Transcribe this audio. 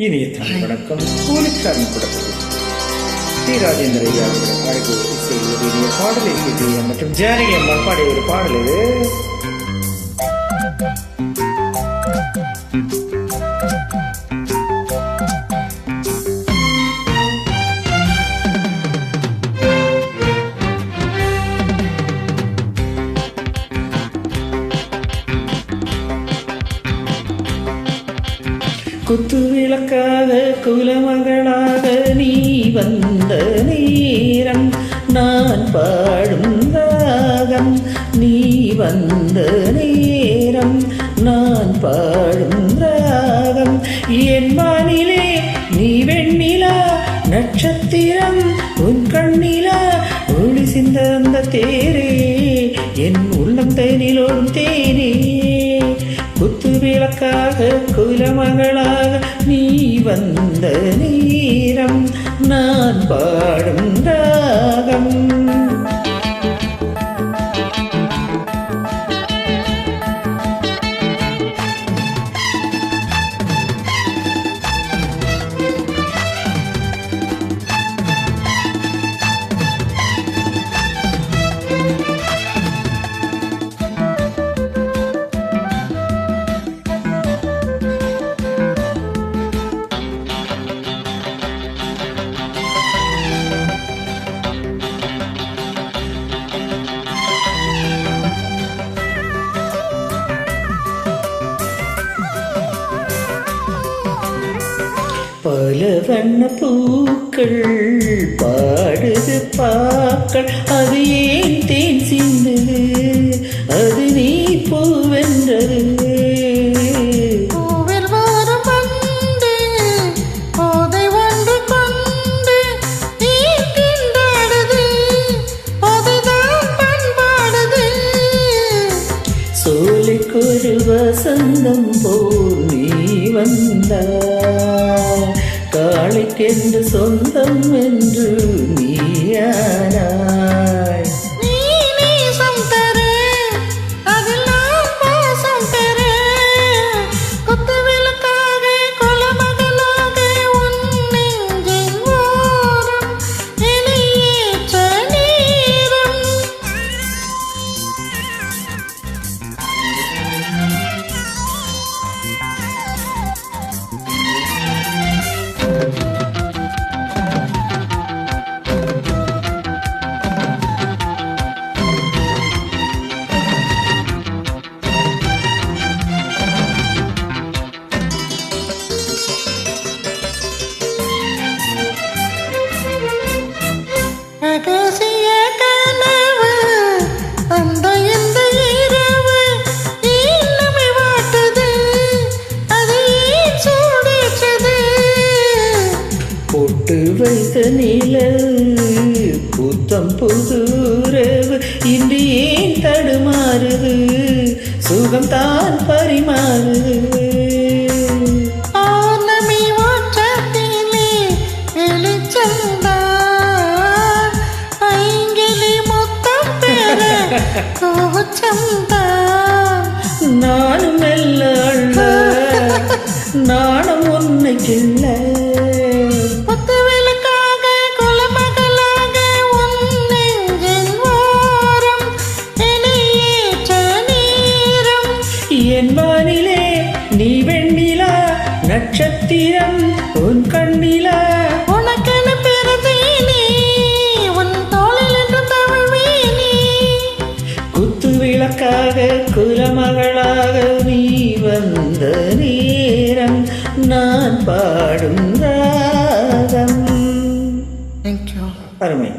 இனிய தமிழ் வணக்கம். கூலிக்காரன் படத்தில் டி ராஜேந்திர ஐயா அவர்கள் அழகு இசையில் எழுதிய பாடலை கேட்டிய மற்றும் ஜானகி அம்மா பாடிய ஒரு பாடல் இது. குத்து விளக்காக குலமகளாக நீ வந்த நேரம், நான் பாடும் ராகம். நீ வந்த நேரம், நான் பாடும் ராகம். என் வானிலே நீ வெண்ணிலா நட்சத்திரம், உன் கண்ணிலா ஒளி சிந்த அந்த தேரே, என் உள்ளம் தேனிலோடும் தேனே. குத்து விளக்காக குலமகளாக நீ வந்த நேரம், நான் பாடும் ராகம். பல வண்ண பூக்கள் பாடுது பாக்கள், அது ஏன் தேன் சிந்துது, அது நீ பூவென்றது. சோலைக்கொரு வசந்தம் போல் நீ வந்தாய், காளைக்கென்று சொந்தம் என்று நீயானாய். பொட்டு வைத்த நிலவு புத்தம் புதுரவு, இன்று ஏன் தடுமாறுது, சுகம் தான் பரிமாறுது. நானும் மெல்ல அள்ள நானும் உன்னை கிள்ள. என் வானிலே நீ வெண்ணிலா நட்சத்திரம், உன் கண்ணிலா உனக்கென பிறந்தேனே, உன் தோளில் என்று தவழ்வேனே. குத்து விளக்காக குலமகளாக நீ வந்த நேரம், நான் பாடும் ராகம். Thank you. அருமை.